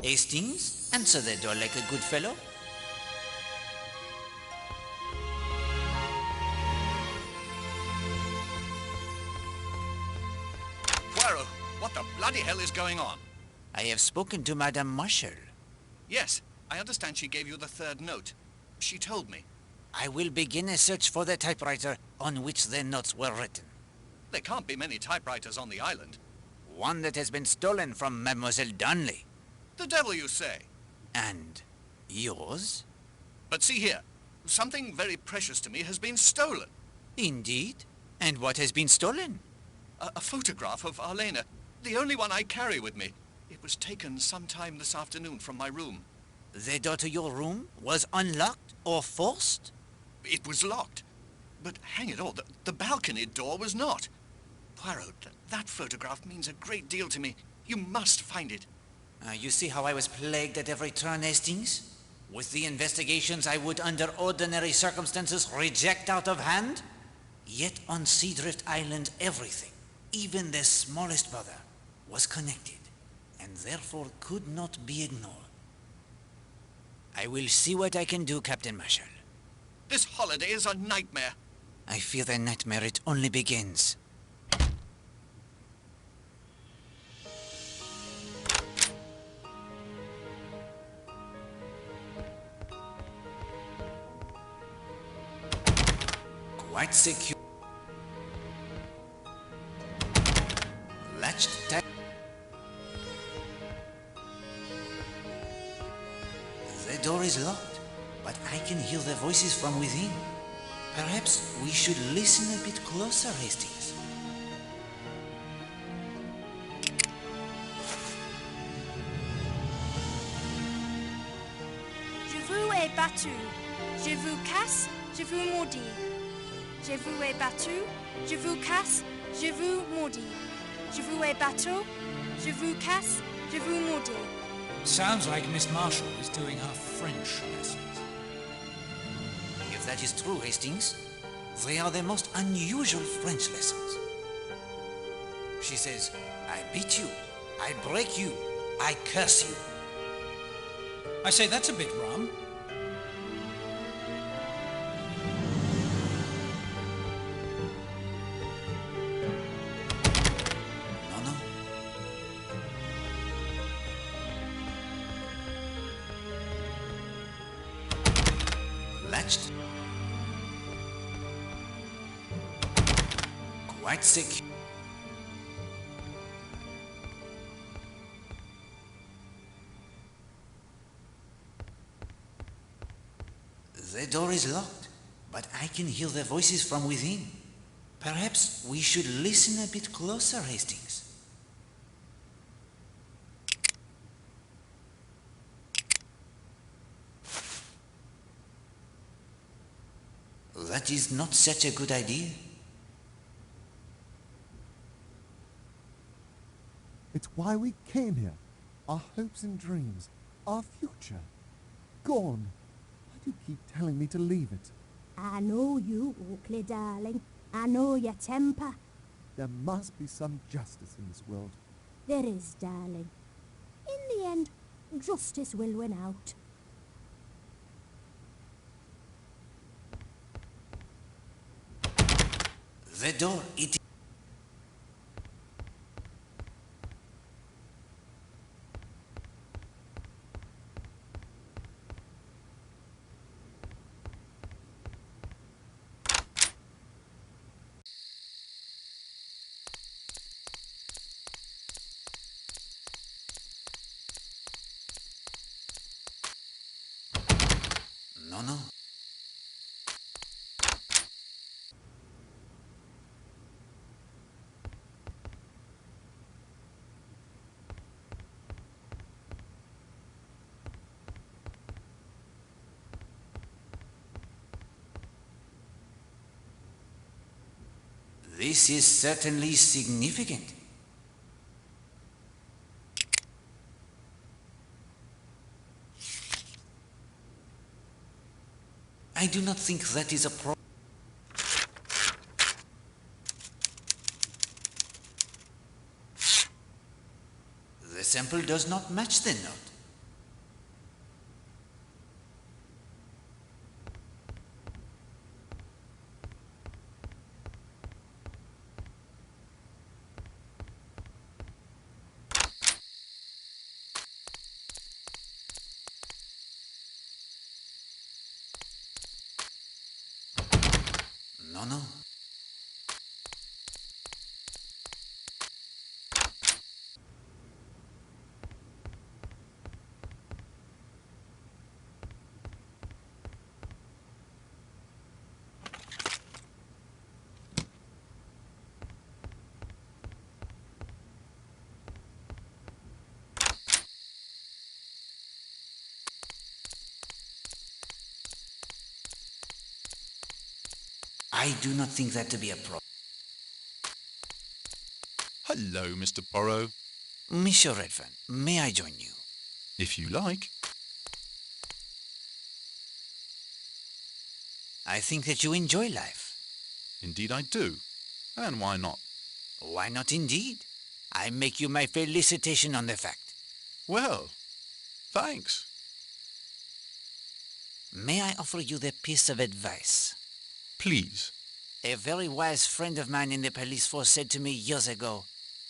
Hastings, answer the door like a good fellow. Poirot, what the bloody hell is going on? I have spoken to Madame Marshall. Yes, I understand she gave you the third note. She told me. I will begin a search for the typewriter on which the notes were written. There can't be many typewriters on the island. One that has been stolen from Mademoiselle Darnley. The devil you say. And yours? But see here, something very precious to me has been stolen. Indeed? And what has been stolen? A photograph of Arlena, the only one I carry with me. It was taken sometime this afternoon from my room. The door to your room was unlocked or forced? It was locked. But hang it all, the balcony door was not. Poirot, that photograph means a great deal to me. You must find it. You see how I was plagued at every turn, Hastings? With the investigations I would, under ordinary circumstances, reject out of hand? Yet on Seadrift Island, everything, even the smallest bother, was connected, and therefore could not be ignored. I will see what I can do, Captain Marshall. This holiday is a nightmare. I fear the nightmare it only begins. Quite secure. Latched tight. The door is locked, but I can hear the voices from within. Perhaps we should listen a bit closer, Hastings. Je vous ai battu, je vous casse, je vous maudis. Je vous ai battu, je vous casse, je vous maudis. Je vous ai battu, je vous casse, je vous maudis. Sounds like Miss Marshall is doing her French lessons. If that is true, Hastings, they are the most unusual French lessons. She says, I beat you, I break you, I curse you. I say, that's a bit rum. No, no. Latched. Quite secure. The door is locked, but I can hear the voices from within. Perhaps we should listen a bit closer, Hastings. That is not such a good idea. It's why we came here. Our hopes and dreams. Our future. Gone. Why do you keep telling me to leave it? I know you, Oakley, darling. I know your temper. There must be some justice in this world. There is, darling. In the end, justice will win out. The door, it... No, no. This is certainly significant. I do not think that is a problem. The sample does not match the note. No, no. I do not think that to be a problem. Hello, Mr. Poirot. Monsieur Redfern, may I join you? If you like. I think that you enjoy life. Indeed I do. And why not? Why not indeed? I make you my felicitation on the fact. Well, thanks. May I offer you the piece of advice? Please. A very wise friend of mine in the police force said to me years ago,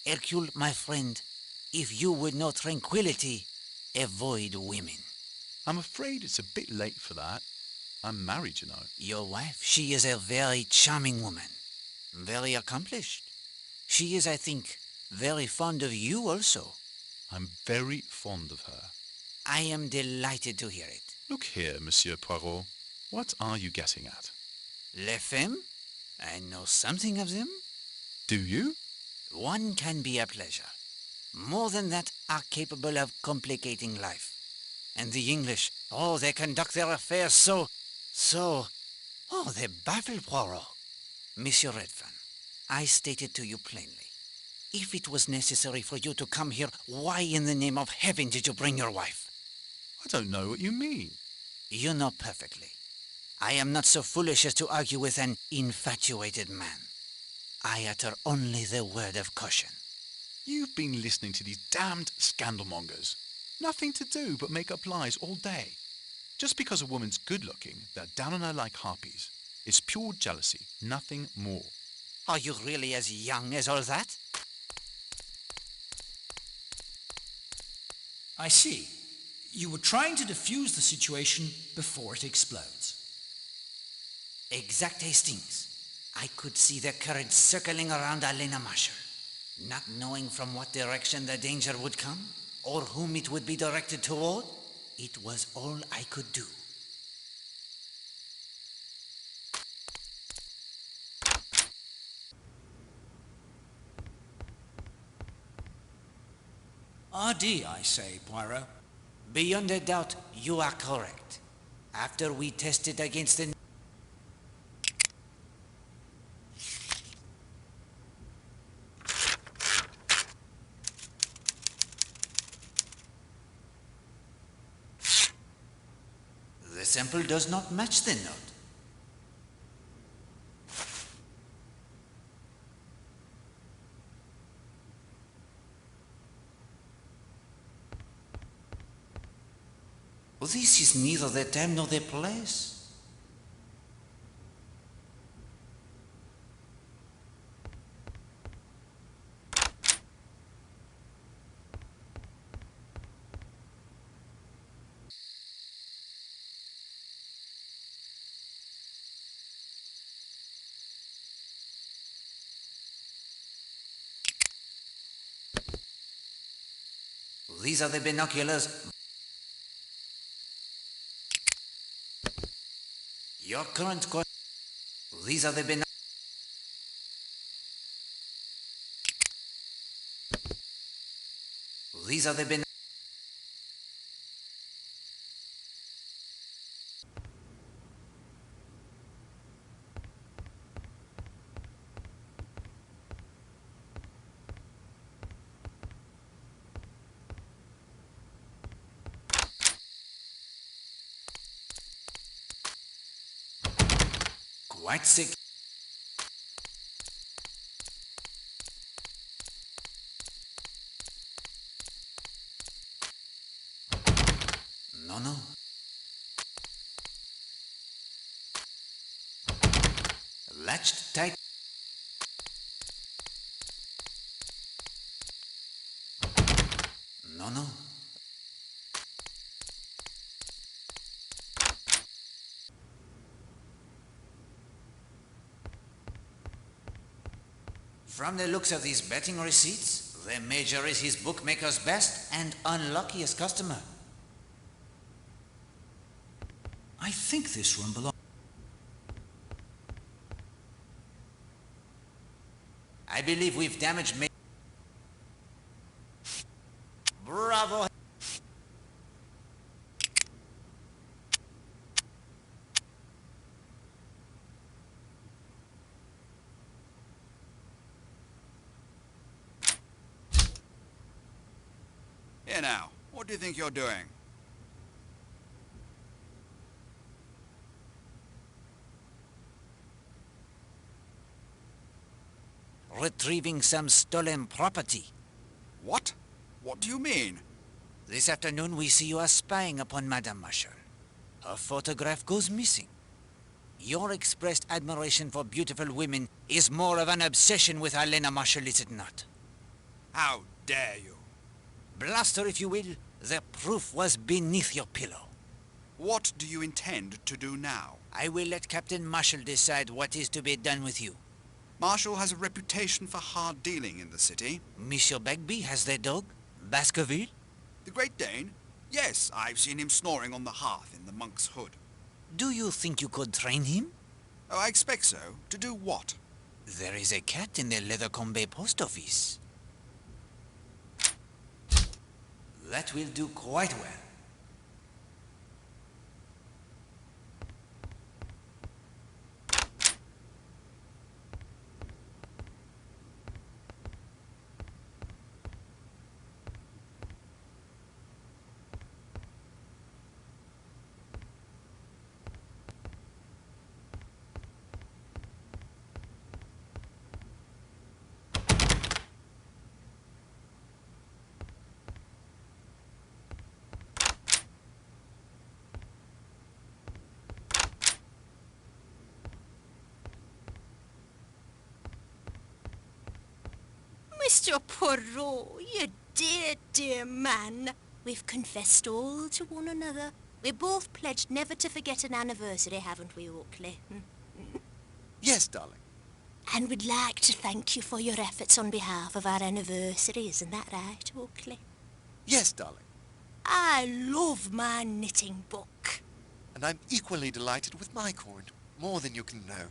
Hercule, my friend, if you would know tranquility, avoid women. I'm afraid it's a bit late for that. I'm married, you know. Your wife, she is a very charming woman. Very accomplished. She is, I think, very fond of you also. I'm very fond of her. I am delighted to hear it. Look here, Monsieur Poirot. What are you getting at? Les femmes? I know something of them. Do you? One can be a pleasure. More than that, are capable of complicating life. And the English, oh, they conduct their affairs so... Oh, they baffle Poirot. Monsieur Redfern, I stated to you plainly. If it was necessary for you to come here, why in the name of heaven did you bring your wife? I don't know what you mean. You know perfectly. I am not so foolish as to argue with an infatuated man. I utter only the word of caution. You've been listening to these damned scandalmongers. Nothing to do but make up lies all day. Just because a woman's good-looking, they're down on her like harpies. It's pure jealousy, nothing more. Are you really as young as all that? I see. You were trying to defuse the situation before it explodes. Exact Hastings. I could see the current circling around Elena Marshall, not knowing from what direction the danger would come, or whom it would be directed toward. It was all I could do. RD, I say, Poirot. Beyond a doubt, you are correct. After we tested against the... The sample does not match the note. This is neither the time nor the place. These are the binoculars. Your current course. These are the binoculars. These are the binoculars. Quite sick. No, no. Latched tight. No, no. From the looks of these betting receipts, the Major is his bookmaker's best and unluckiest customer. I think this room belongs... I believe we've damaged Bravo! Here now, what do you think you're doing? Retrieving some stolen property. What? What do you mean? This afternoon we see you are spying upon Madame Marshall. Her photograph goes missing. Your expressed admiration for beautiful women is more of an obsession with Helena Marshall, is it not? How dare you? Blast her if you will. The proof was beneath your pillow. What do you intend to do now? I will let Captain Marshall decide what is to be done with you. Marshall has a reputation for hard dealing in the city. Monsieur Bagby has their dog, Baskerville. The Great Dane? Yes, I've seen him snoring on the hearth in the monk's hood. Do you think you could train him? Oh, I expect so. To do what? There is a cat in the Leathercombe post office. That will do quite well. Mr. Poirot, you dear, dear man. We've confessed all to one another. We're both pledged never to forget an anniversary, haven't we, Oakley? Yes, darling. And we'd like to thank you for your efforts on behalf of our anniversary, isn't that right, Oakley? Yes, darling. I love my knitting book. And I'm equally delighted with my coin, more than you can know.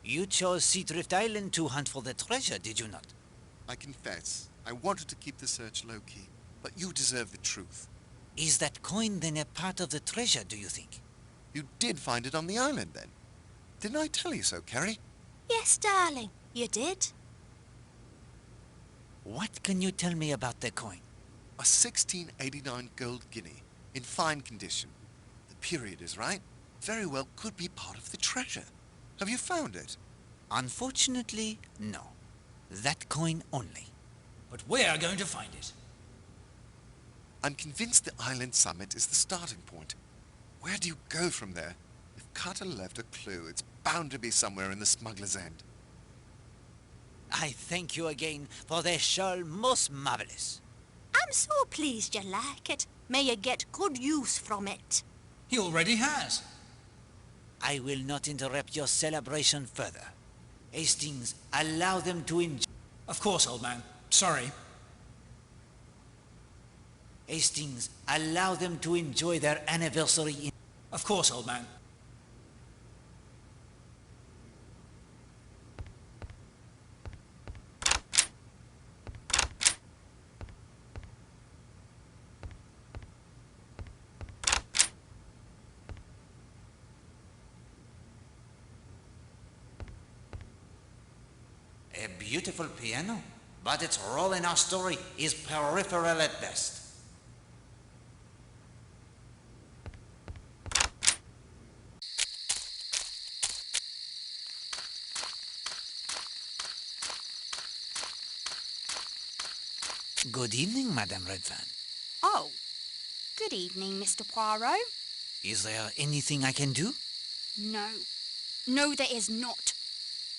You chose Seadrift Island to hunt for the treasure, did you not? I confess, I wanted to keep the search low-key, but you deserve the truth. Is that coin then a part of the treasure, do you think? You did find it on the island, then? Didn't I tell you so, Carrie? Yes, darling, you did. What can you tell me about the coin? A 1689 gold guinea, in fine condition. The period is right. Very well could be part of the treasure. Have you found it? Unfortunately, no. That coin only. But we're going to find it. I'm convinced the island summit is the starting point. Where do you go from there? If Carter left a clue, it's bound to be somewhere in the smuggler's end. I thank you again for the shawl most marvelous. I'm so pleased you like it. May you get good use from it. He already has. I will not interrupt your celebration further. Hastings, allow them to enjoy... Of course, old man. Sorry. Hastings, allow them to enjoy their anniversary in... Of course, old man. A beautiful piano, but its role in our story is peripheral at best. Good evening, Madame Redfern. Oh, good evening, Mr. Poirot. Is there anything I can do? No. No, there is not.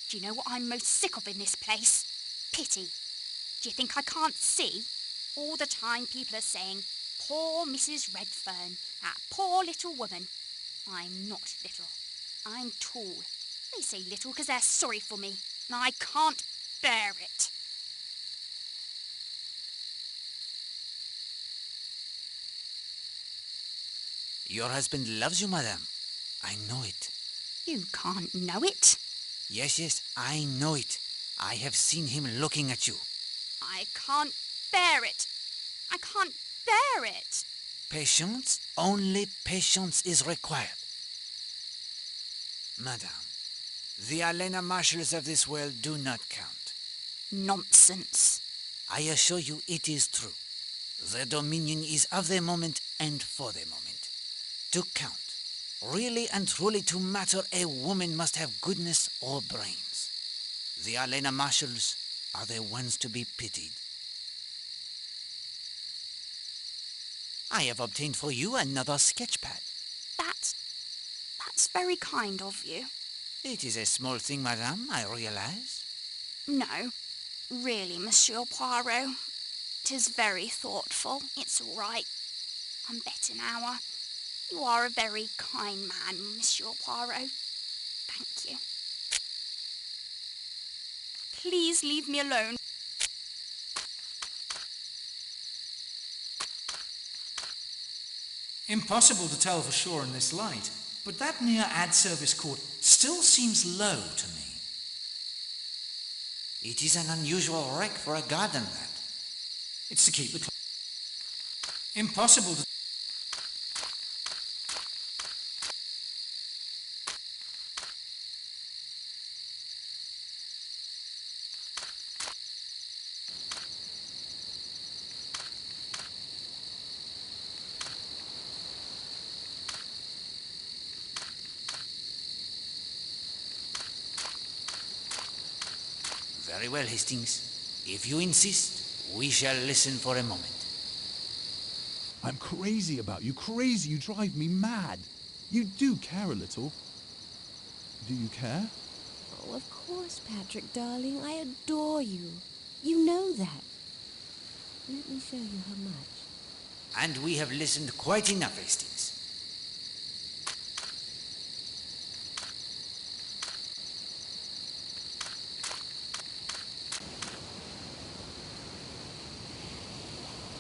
Do you know what I'm most sick of in this place? Pity. Do you think I can't see? All the time people are saying, poor Mrs. Redfern, that poor little woman. I'm not little. I'm tall. They say little because they're sorry for me, and I can't bear it. Your husband loves you, madame. I know it. You can't know it. Yes, I know it. I have seen him looking at you. I can't bear it. I can't bear it. Patience, only patience is required. Madame, the Elena Marshalls of this world do not count. Nonsense. I assure you it is true. Their dominion is of the moment and for the moment. To count, really and truly to matter, a woman must have goodness or brains. The Elena Marshalls are the ones to be pitied. I have obtained for you another sketch pad. That's very kind of you. It is a small thing, madame, I realize. No, really, Monsieur Poirot. 'Tis very thoughtful. It's all right. I'm better now. You are a very kind man, Monsieur Poirot. Thank you. Please leave me alone. Impossible to tell for sure in this light, but that near ad service court still seems low to me. It is an unusual wreck for a garden, that. It's to keep the impossible to... Very well, Hastings. If you insist, we shall listen for a moment. I'm crazy about you, crazy. You drive me mad. You do care a little. Do you care? Oh, of course, Patrick, darling. I adore you. You know that. Let me show you how much. And we have listened quite enough, Hastings.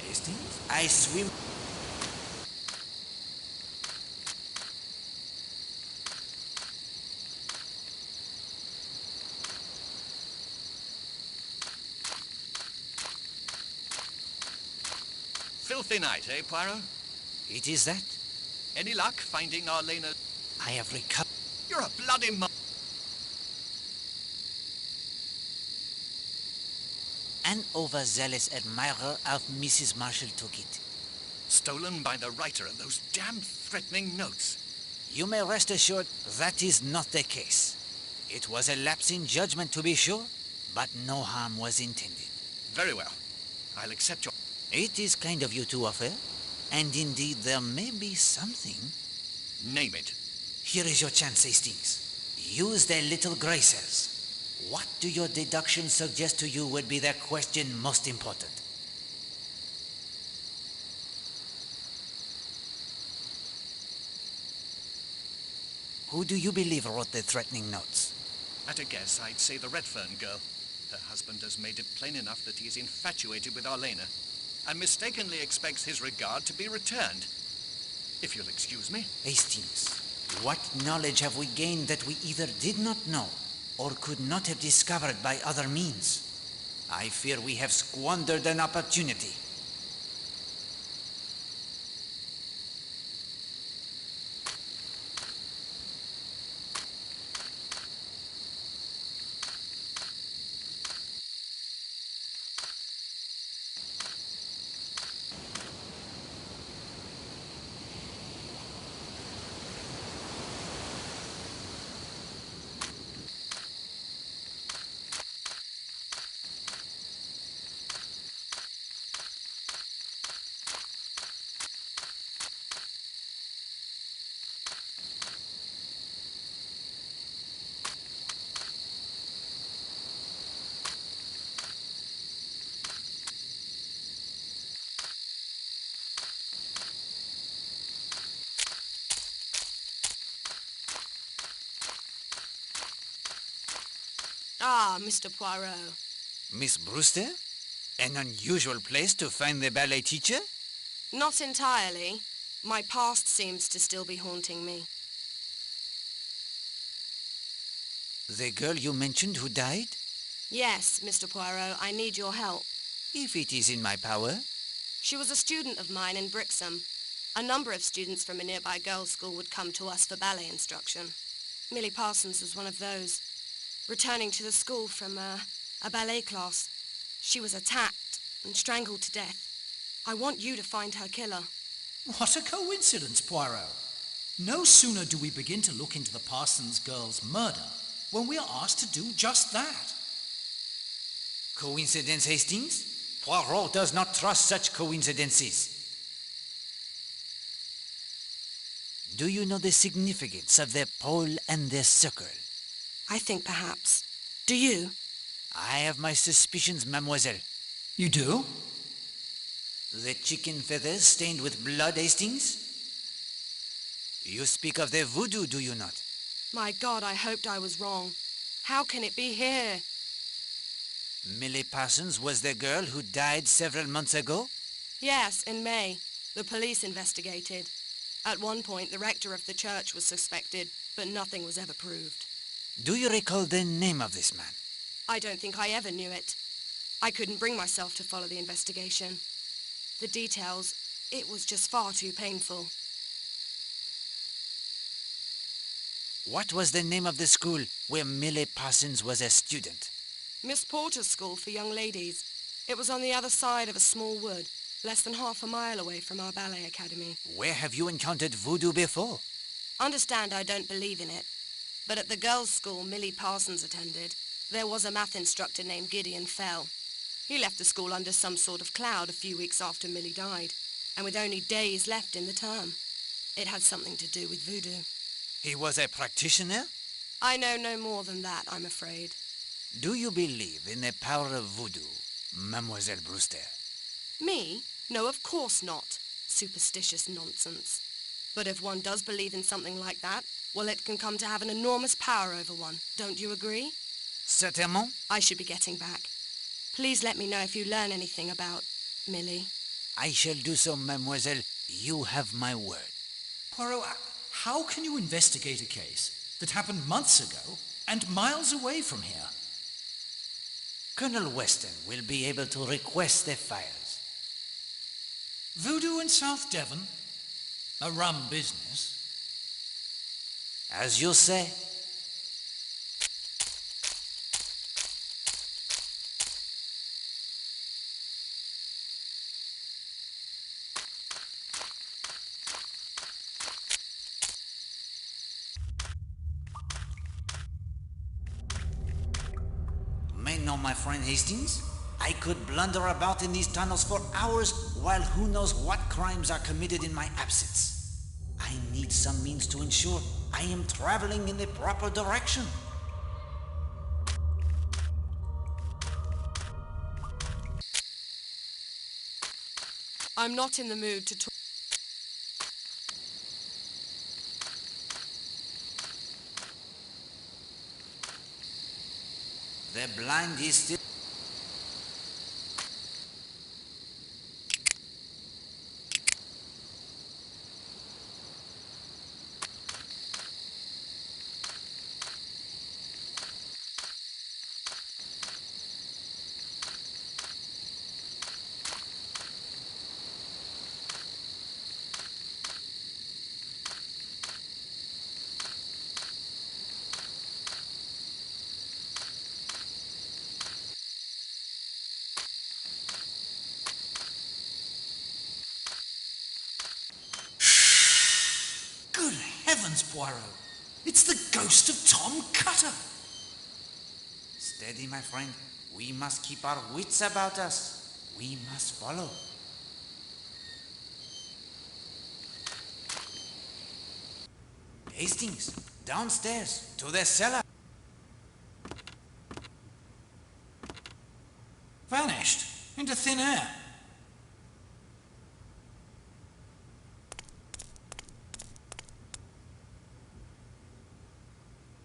Hastings, I swim... Filthy night, eh, Poirot? It is that. Any luck finding our Lena? I have recovered... You're a bloody An overzealous admirer of Mrs. Marshall took it. Stolen by the writer of those damn threatening notes. You may rest assured that is not the case. It was a lapse in judgment, to be sure, but no harm was intended. Very well. I'll accept your... It is kind of you to offer, and indeed there may be something. Name it. Here is your chance, Hastings. Use the little grey cells. What do your deductions suggest to you would be the question most important? Who do you believe wrote the threatening notes? At a guess, I'd say the Redfern girl. Her husband has made it plain enough that he is infatuated with Arlena, and mistakenly expects his regard to be returned. If you'll excuse me. Hastings, what knowledge have we gained that we either did not know or could not have discovered by other means? I fear we have squandered an opportunity. Ah, Mr. Poirot. Miss Brewster? An unusual place to find the ballet teacher? Not entirely. My past seems to still be haunting me. The girl you mentioned who died? Yes, Mr. Poirot, I need your help. If it is in my power. She was a student of mine in Brixham. A number of students from a nearby girls' school would come to us for ballet instruction. Millie Parsons was one of those. Returning to the school from a ballet class, she was attacked and strangled to death. I want you to find her killer. What a coincidence, Poirot. No sooner do we begin to look into the Parsons girl's murder when we are asked to do just that. Coincidence, Hastings? Poirot does not trust such coincidences. Do you know the significance of their pole and their circle? I think perhaps. Do you? I have my suspicions, mademoiselle. You do? The chicken feathers stained with blood, Hastings? You speak of the voodoo, do you not? My God, I hoped I was wrong. How can it be here? Millie Parsons was the girl who died several months ago? Yes, in May. The police investigated. At one point, the rector of the church was suspected, but nothing was ever proved. Do you recall the name of this man? I don't think I ever knew it. I couldn't bring myself to follow the investigation. The details, it was just far too painful. What was the name of the school where Millie Parsons was a student? Miss Porter's School for Young Ladies. It was on the other side of a small wood, less than half a mile away from our ballet academy. Where have you encountered voodoo before? Understand I don't believe in it, but at the girls' school Millie Parsons attended, there was a math instructor named Gideon Fell. He left the school under some sort of cloud a few weeks after Millie died, and with only days left in the term. It had something to do with voodoo. He was a practitioner? I know no more than that, I'm afraid. Do you believe in the power of voodoo, Mademoiselle Brewster? Me? No, of course not. Superstitious nonsense. But if one does believe in something like that, well, it can come to have an enormous power over one. Don't you agree? Certainement. I should be getting back. Please let me know if you learn anything about Millie. I shall do so, mademoiselle. You have my word. Poirot, how can you investigate a case that happened months ago and miles away from here? Colonel Weston will be able to request the files. Voodoo in South Devon? A rum business. As you say. No, my friend Hastings. I could blunder about in these tunnels for hours while who knows what crimes are committed in my absence. I need some means to ensure I am traveling in the proper direction. I'm not in the mood to talk. The blind is still... Good heavens, Poirot! It's the ghost of Tom Cutter! Steady, my friend. We must keep our wits about us. We must follow. Hastings, downstairs, to the cellar. Vanished into thin air.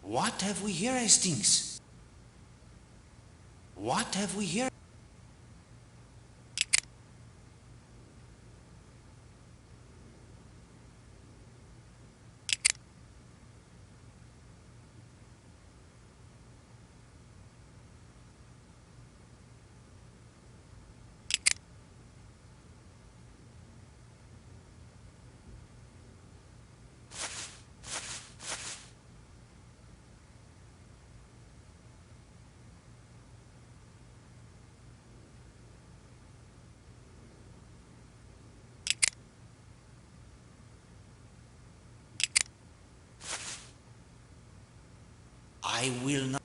What have we here, Hastings? What have we here? I will not.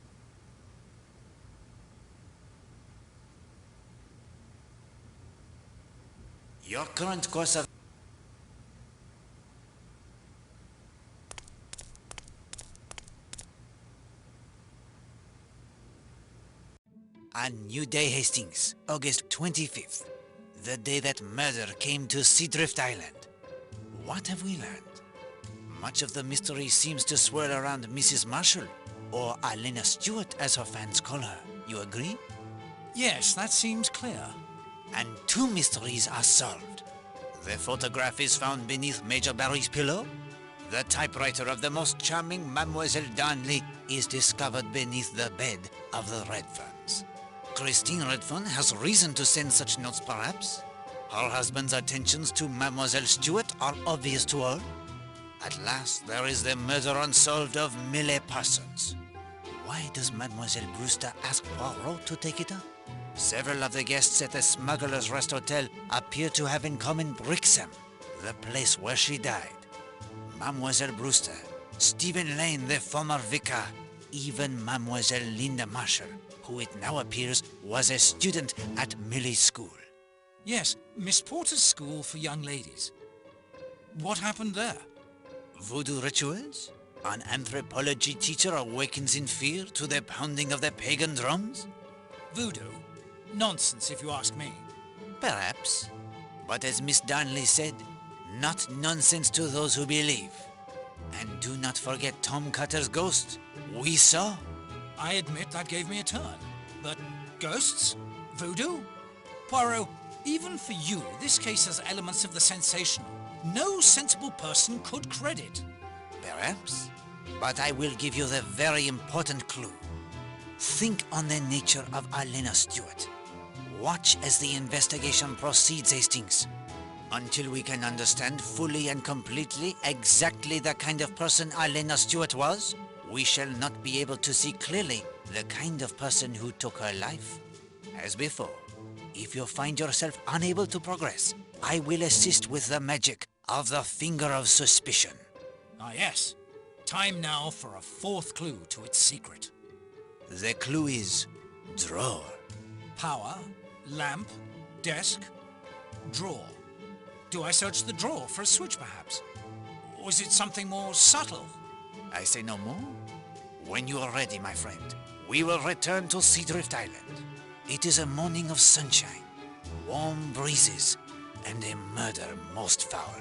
Your current course of... A new day, Hastings, August 25th. The day that murder came to Seadrift Island. What have we learned? Much of the mystery seems to swirl around Mrs. Marshall, or Alena Stewart as her fans call her. You agree? Yes, that seems clear. And 2 mysteries are solved. The photograph is found beneath Major Barry's pillow. The typewriter of the most charming Mademoiselle Darnley is discovered beneath the bed of the Redferns. Christine Redfern has reason to send such notes, perhaps. Her husband's attentions to Mademoiselle Stewart are obvious to all. At last, there is the murder unsolved of Millie Parsons. Why does Mademoiselle Brewster ask Poirot to take it up? Several of the guests at the Smuggler's Rest Hotel appear to have in common Brixham, the place where she died. Mademoiselle Brewster, Stephen Lane, the former vicar, even Mademoiselle Linda Marshall, who it now appears was a student at Millie's school. Yes, Miss Porter's school for young ladies. What happened there? Voodoo rituals? An anthropology teacher awakens in fear to the pounding of the pagan drums? Voodoo? Nonsense, if you ask me. Perhaps. But as Miss Darnley said, not nonsense to those who believe. And do not forget Tom Cutter's ghost. We saw. I admit that gave me a turn. But ghosts? Voodoo? Poirot, even for you, this case has elements of the sensational. No sensible person could credit. Perhaps. But I will give you the very important clue. Think on the nature of Alena Stewart. Watch as the investigation proceeds, Hastings. Until we can understand fully and completely exactly the kind of person Alena Stewart was, we shall not be able to see clearly the kind of person who took her life. As before, if you find yourself unable to progress, I will assist with the magic of the Finger of Suspicion. Ah, yes. Time now for a 4th clue to its secret. The clue is drawer. Power, lamp, desk, drawer. Do I search the drawer for a switch, perhaps? Or is it something more subtle? I say no more. When you are ready, my friend, we will return to Seadrift Island. It is a morning of sunshine, warm breezes, and a murder most foul.